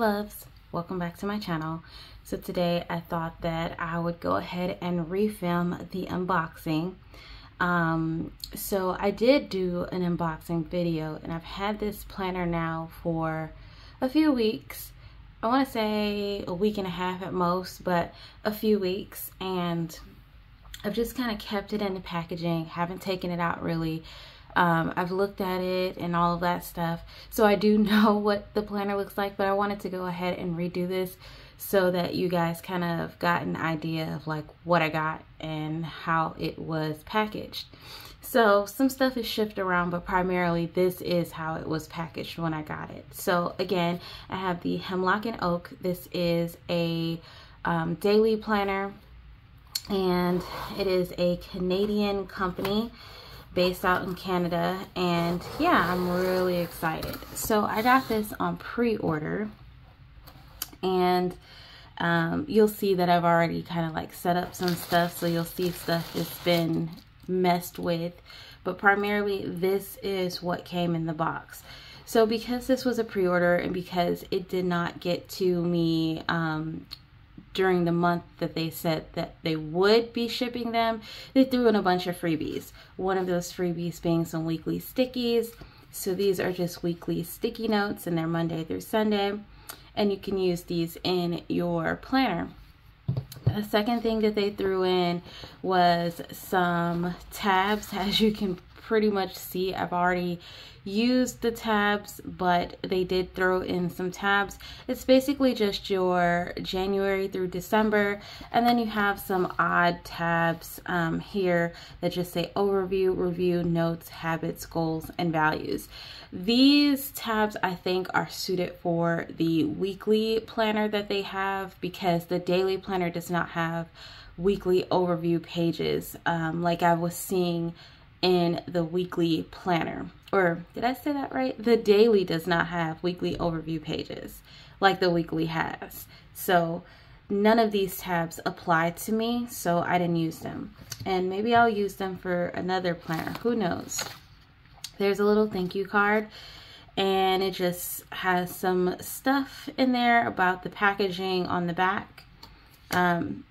loves, welcome back to my channel. So today I thought that I would go ahead and refilm the unboxing. So I did do an unboxing video, and I've had this planner now for a few weeks. I want to say a week and a half at most, but a few weeks, and I've just kind of kept it in the packaging, haven't taken it out really. I've looked at it and all of that stuff, so I do know what the planner looks like, but I wanted to go ahead and redo this so that you guys kind of got an idea of like what I got and how it was packaged. So some stuff is shifted around, but primarily this is how it was packaged when I got it. So again, I have the Hemlock and Oak. This is a daily planner, and it is a Canadian company based out in Canada, and yeah, I'm really excited. So I got this on pre-order, and you'll see that I've already kind of like set up some stuff, so you'll see stuff that's been messed with, but primarily this is what came in the box. So because this was a pre-order and because it did not get to me during the month that they said that they would be shipping them, they threw in a bunch of freebies. One of those freebies being some weekly stickies. So these are just weekly sticky notes, and they're Monday through Sunday, and you can use these in your planner. The second thing that they threw in was some tabs. As you can pretty much see, I've already used the tabs, but they did throw in some tabs. It's basically just your January through December, and then you have some odd tabs here that just say overview, review, notes, habits, goals, and values. These tabs I think are suited for the weekly planner that they have, because the daily planner does not have weekly overview pages like I was seeing in the weekly planner. Or did I say that right? The daily does not have weekly overview pages like the weekly has. So none of these tabs apply to me, so I didn't use them. And maybe I'll use them for another planner, who knows. There's a little thank you card, and it just has some stuff in there about the packaging on the back. And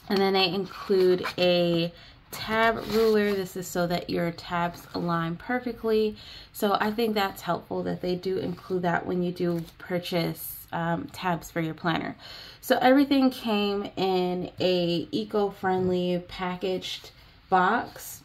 then they include a tab ruler. This is so that your tabs align perfectly. So I think that's helpful that they do include that when you do purchase tabs for your planner. So everything came in a eco-friendly packaged box.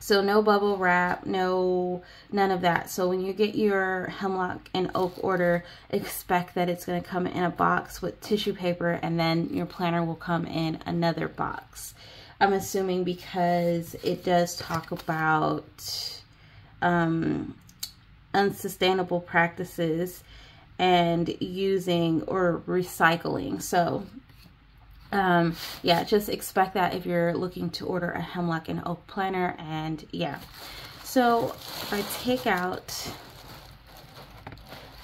So no bubble wrap, none of that. So when you get your Hemlock and Oak order, expect that it's going to come in a box with tissue paper, and then your planner will come in another box. I'm assuming because it does talk about unsustainable practices and using or recycling. So yeah, just expect that if you're looking to order a Hemlock and Oak planner. And yeah, so if I take out,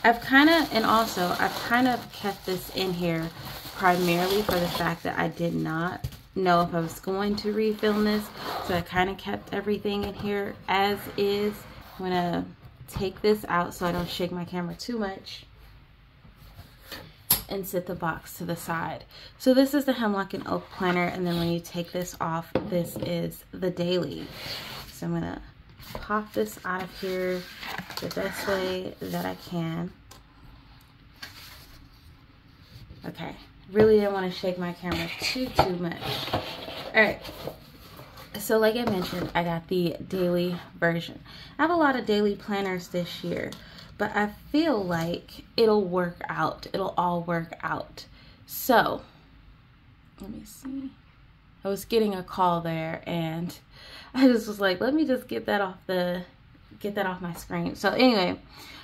I've kind of kept this in here primarily for the fact that I did not know if I was going to refilm this, so I kind of kept everything in here as is. I'm gonna take this out so I don't shake my camera too much and set the box to the side. So this is the Hemlock and Oak planner, and then when you take this off, this is the daily. So I'm gonna pop this out of here the best way that I can. Okay, really didn't want to shake my camera too much. All right, so like I mentioned, I got the daily version. I have a lot of daily planners this year, but I feel like it'll work out. It'll all work out. So let me see. I was getting a call there, and I just was like, let me just get that off my screen. So anyway,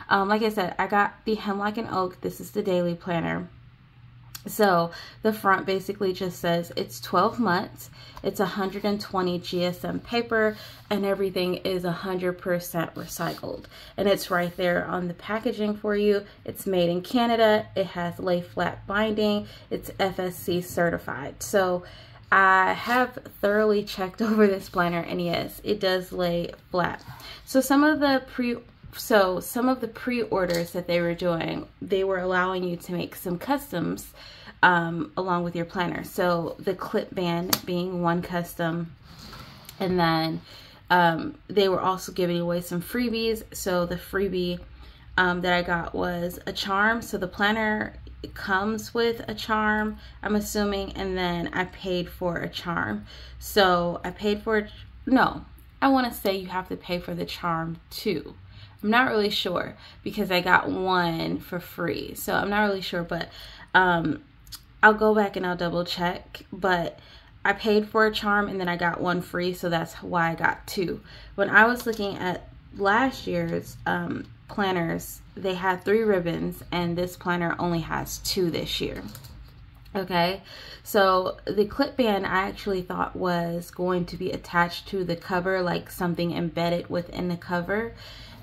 like I said, I got the Hemlock and Oak. This is the daily planner. So the front basically just says it's 12 months, it's 120 GSM paper, and everything is 100% recycled. And it's right there on the packaging for you. It's made in Canada. It has lay flat binding. It's FSC certified. So I have thoroughly checked over this planner, and yes, it does lay flat. So some of the So some of the pre-orders that they were doing, they were allowing you to make some customs along with your planner. So the clip band being one custom, and then they were also giving away some freebies. So the freebie that I got was a charm. So the planner comes with a charm, I'm assuming, and then I paid for a charm. So I paid for, no, I want to say you have to pay for the charm too. I'm not really sure because I got one for free. So I'm not really sure, but I'll go back and I'll double check. But I paid for a charm and then I got one free, so that's why I got two. When I was looking at last year's planners, they had 3 ribbons, and this planner only has 2 this year. Okay, so the clip band I actually thought was going to be attached to the cover, like something embedded within the cover,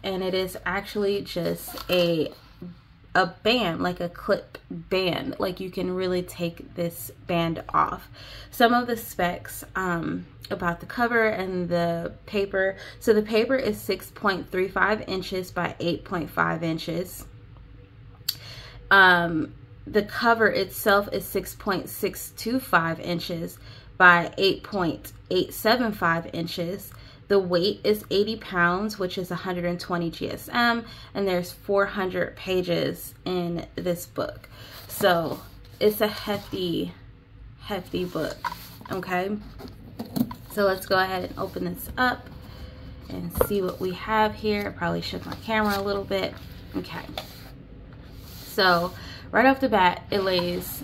and it is actually just a band, like a clip band. Like you can really take this band off. Some of the specs about the cover and the paper. So the paper is 6.35 inches by 8.5 inches. The cover itself is 6.625 inches by 8.875 inches. The weight is 80 pounds, which is 120 GSM, and there's 400 pages in this book. So it's a hefty book, okay? So let's go ahead and open this up and see what we have here. I probably shook my camera a little bit. Okay. So right off the bat, it lays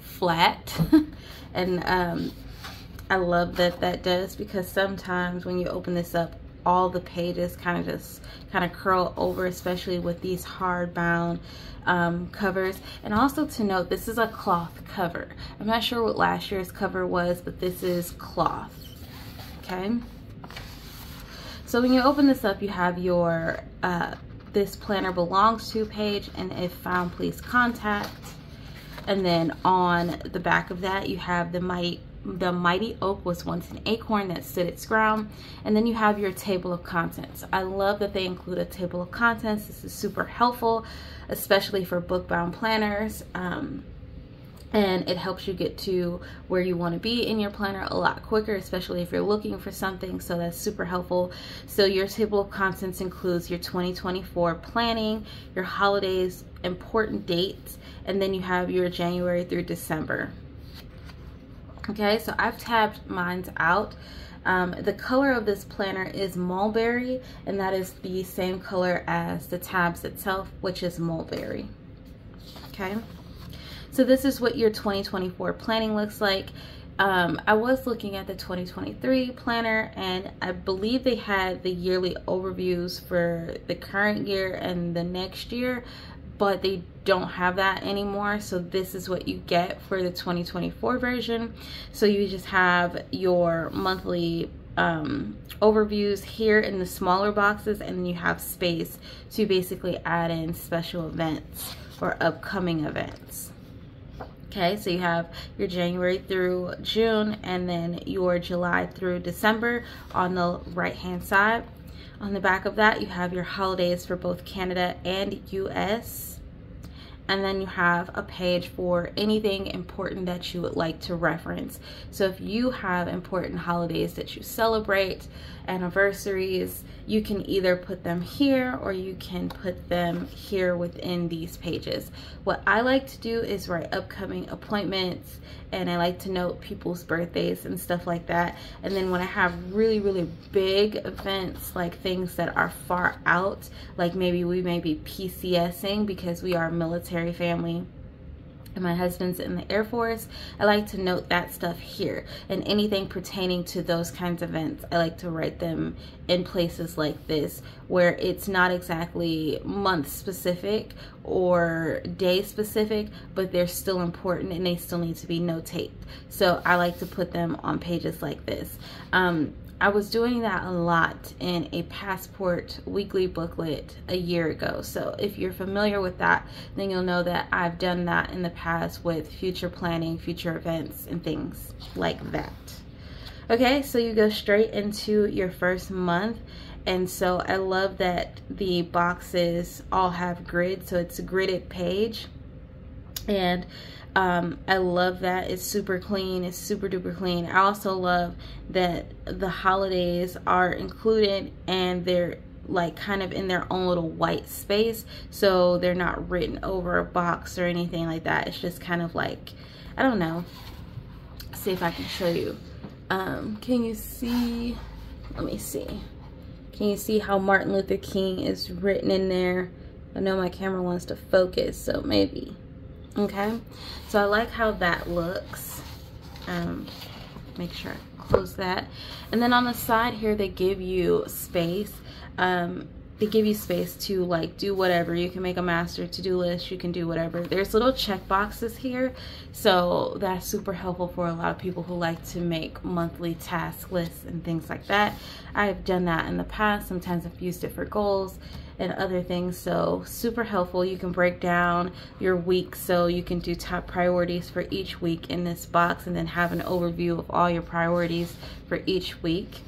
flat. And I love that that does, because sometimes when you open this up, all the pages kind of curl over, especially with these hardbound covers. And also to note, this is a cloth cover. I'm not sure what last year's cover was, but this is cloth. Okay, so when you open this up, you have your this planner belongs to page, and if found, please contact. And then on the back of that, you have the mighty oak was once an acorn that stood its ground. And then you have your table of contents. I love that they include a table of contents. This is super helpful, especially for book-bound planners. And it helps you get to where you want to be in your planner a lot quicker, especially if you're looking for something. So that's super helpful. So your table of contents includes your 2024 planning, your holidays, important dates, and then you have your January through December. Okay, so I've tabbed mine out. The color of this planner is mulberry, and that is the same color as the tabs itself, which is mulberry. Okay, so this is what your 2024 planning looks like. I was looking at the 2023 planner, and I believe they had the yearly overviews for the current year and the next year, but they don't have that anymore. So this is what you get for the 2024 version. So you just have your monthly overviews here in the smaller boxes, and then you have space to basically add in special events or upcoming events. Okay, so you have your January through June, and then your July through December on the right hand side. On the back of that, you have your holidays for both Canada and US. And then you have a page for anything important that you would like to reference. So if you have important holidays that you celebrate, anniversaries, you can either put them here or you can put them here within these pages. What I like to do is write upcoming appointments, and I like to note people's birthdays and stuff like that. And then when I have really big events, like things that are far out, like maybe we may be PCSing because we are a military family and my husband's in the Air Force, I like to note that stuff here. And anything pertaining to those kinds of events, I like to write them in places like this, where it's not exactly month specific or day specific, but they're still important and they still need to be notated. So I like to put them on pages like this. I was doing that a lot in a passport weekly booklet a year ago. So if you're familiar with that, then you'll know that I've done that in the past with future planning, future events, and things like that. Okay, so you go straight into your first month, And so I love that the boxes all have grid, so it's a gridded page. And I love that it's super clean, it's super duper clean. I also love that the holidays are included and they're like kind of in their own little white space, so they're not written over a box or anything like that. It's just kind of like, I don't know, see if I can show you. Can you see, let me see, can you see how Martin Luther King is written in there? I know my camera wants to focus, so maybe. Okay, so I like how that looks. Make sure I close that. And then on the side here, they give you space. They give you space to like do whatever. You can make a master to-do list, you can do whatever. There's little check boxes here, so that's super helpful for a lot of people who like to make monthly task lists and things like that. I've done that in the past. Sometimes I've used it for goals and other things, so super helpful. You can break down your week, so you can do top priorities for each week in this box and then have an overview of all your priorities for each week,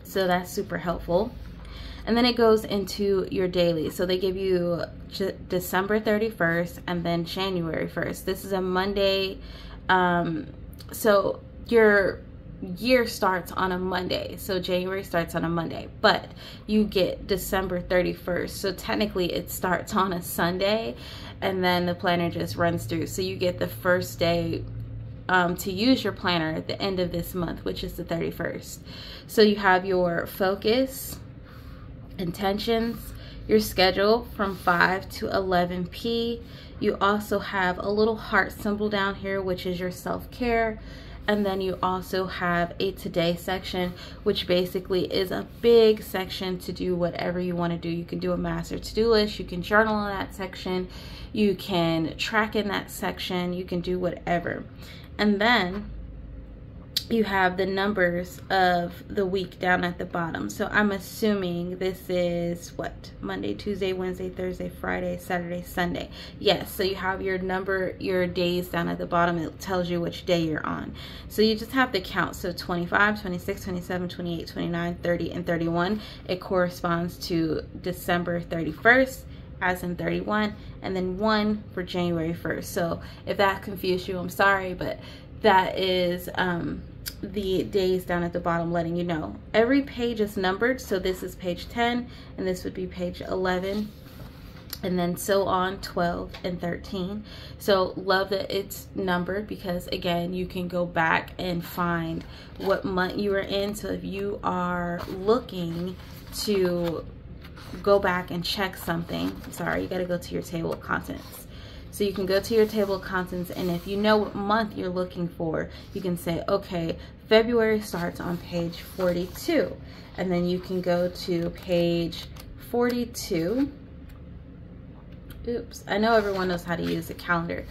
so that's super helpful. And then it goes into your daily, so they give you December 31st and then January 1st. This is a Monday, so your year starts on a Monday, so January starts on a Monday, but you get December 31st, so technically it starts on a Sunday, and then the planner just runs through, so you get the first day to use your planner at the end of this month, which is the 31st. So you have your focus, intentions, your schedule from 5 to 11 p. You also have a little heart symbol down here, which is your self-care. And then you also have a today section, which basically is a big section to do whatever you want to do. You can do a master to-do list, you can journal in that section, you can track in that section, you can do whatever. And then you have the numbers of the week down at the bottom. So I'm assuming this is what, Monday, Tuesday, Wednesday, Thursday, Friday, Saturday, Sunday. Yes, so you have your number, your days down at the bottom. It tells you which day you're on. So you just have to count. So 25, 26, 27, 28, 29, 30, and 31. It corresponds to December 31st, as in 31, and then 1 for January 1st. So if that confused you, I'm sorry, but that is the days down at the bottom, letting you know. Every page is numbered, so this is page 10, and this would be page 11, and then so on, 12 and 13. So love that it's numbered, because again, you can go back and find what month you were in. So if you are looking to go back and check something, sorry, you got to go to your table of contents. So you can go to your table of contents, and if you know what month you're looking for, you can say, okay, February starts on page 42. And then you can go to page 42. Oops, I know everyone knows how to use a calendar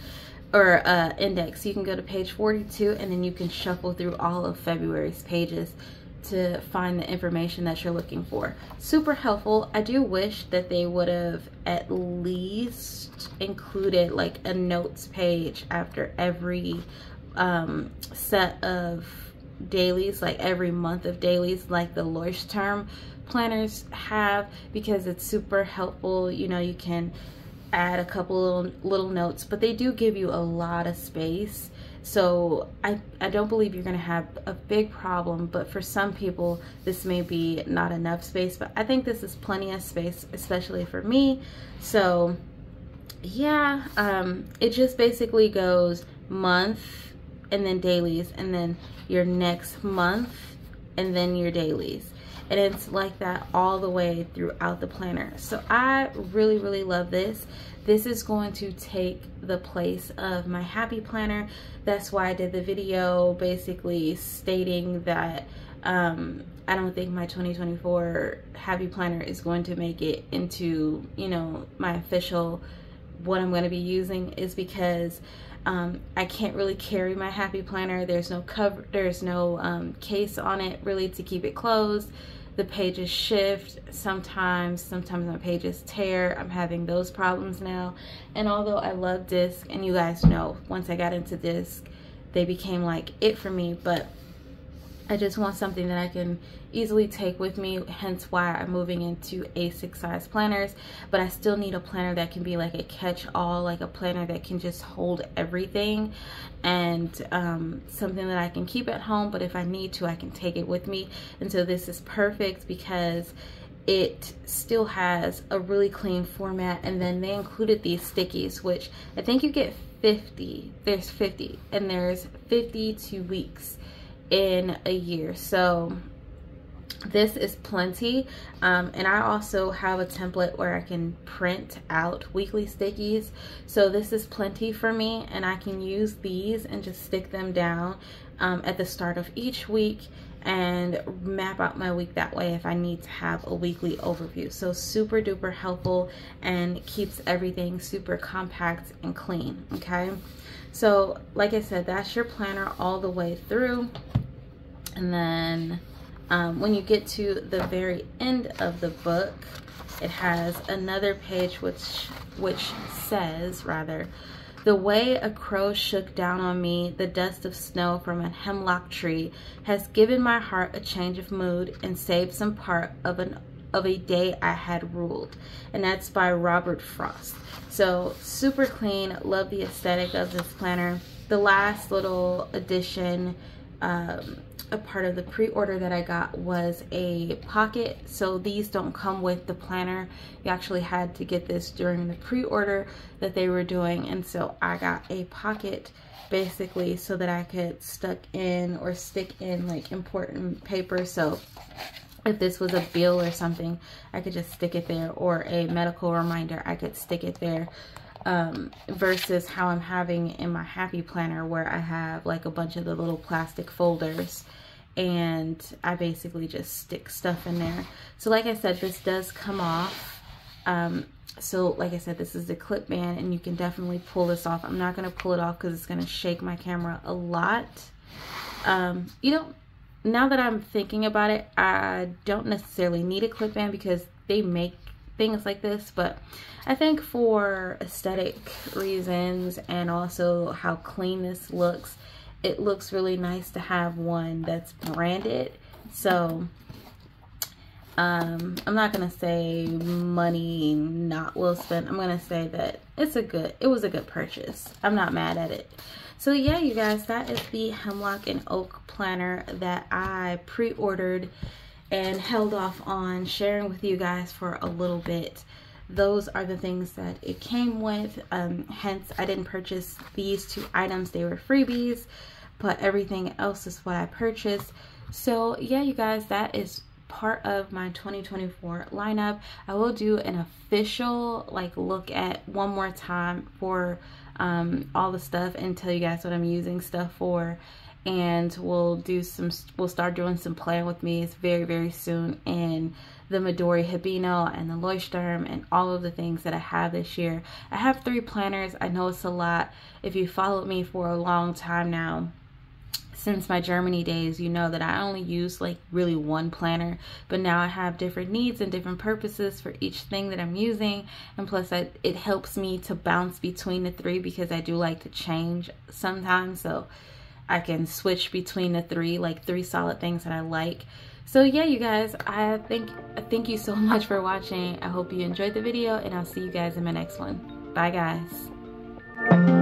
or index. You can go to page 42, and then you can shuffle through all of February's pages to find the information that you're looking for. Super helpful. I do wish that they would have at least included like a notes page after every set of dailies, like every month of dailies, like the Leuchtturm planners have, because it's super helpful. You know, you can add a couple little notes, but they do give you a lot of space. So I don't believe you're going to have a big problem, but for some people this may be not enough space, but I think this is plenty of space, especially for me. So yeah, it just basically goes month and then dailies, and then your next month and then your dailies, and it's like that all the way throughout the planner. So I really love this. This is going to take the place of my happy planner. That's why I did the video basically stating that I don't think my 2024 happy planner is going to make it into, you know, my official, what I'm going to be using, is because I can't really carry my happy planner. There's no cover, there's no case on it really to keep it closed. The pages shift sometimes my pages tear. I'm having those problems now. And although I love disc, and you guys know once I got into disc, they became like it for me, but I just want something that I can easily take with me, hence why I'm moving into A6 size planners. But I still need a planner that can be like a catch-all, like a planner that can just hold everything, and something that I can keep at home, but if I need to, I can take it with me. And so this is perfect because it still has a really clean format. And then they included these stickies, which I think you get 50. There's 50, and there's 52 weeks in a year, so this is plenty. And I also have a template where I can print out weekly stickies, so this is plenty for me, and I can use these and just stick them down at the start of each week and map out my week that way if I need to have a weekly overview. So super duper helpful and keeps everything super compact and clean. Okay, so like I said, that's your planner all the way through. And then when you get to the very end of the book, it has another page which says, rather, "The way a crow shook down on me, the dust of snow from a hemlock tree, has given my heart a change of mood and saved some part of a day I had ruled." And that's by Robert Frost. So super clean, love the aesthetic of this planner. The last little addition, a part of the pre-order that I got, was a pocket. So these don't come with the planner. You actually had to get this during the pre-order that they were doing, and so I got a pocket basically so that I could stick in like important paper. So if this was a bill or something, I could just stick it there, or a medical reminder, I could stick it there. Versus how I'm having in my Happy Planner, where I have like a bunch of the little plastic folders and I basically just stick stuff in there. So like I said, this does come off. So like I said, this is the clip band, and you can definitely pull this off. I'm not going to pull it off because it's going to shake my camera a lot. You know, now that I'm thinking about it, I don't necessarily need a clip band because they make things like this, but I think for aesthetic reasons and also how clean this looks, it looks really nice to have one that's branded. So I'm not gonna say money not well spent. I'm gonna say that it was a good purchase. I'm not mad at it. So yeah, you guys, that is the Hemlock and Oak planner that I pre-ordered and held off on sharing with you guys for a little bit. Those are the things that it came with. Hence, I didn't purchase these 2 items. They were freebies, but everything else is what I purchased. So yeah, you guys, that is part of my 2024 lineup. I will do an official look at one more time for all the stuff and tell you guys what I'm using stuff for. And we'll start doing some playing with me. It's very, very soon. And the Midori Hibino and the Leuchtturm and all of the things that I have this year. I have 3 planners. I know it's a lot. If you followed me for a long time now, since my Germany days, you know that I only use really one planner, but now I have different needs and different purposes for each thing that I'm using. And plus it helps me to bounce between the 3 because I do like to change sometimes. So I can switch between the 3, 3 solid things that I like. So yeah, you guys, I thank you so much for watching. I hope you enjoyed the video, and I'll see you guys in my next one. Bye guys.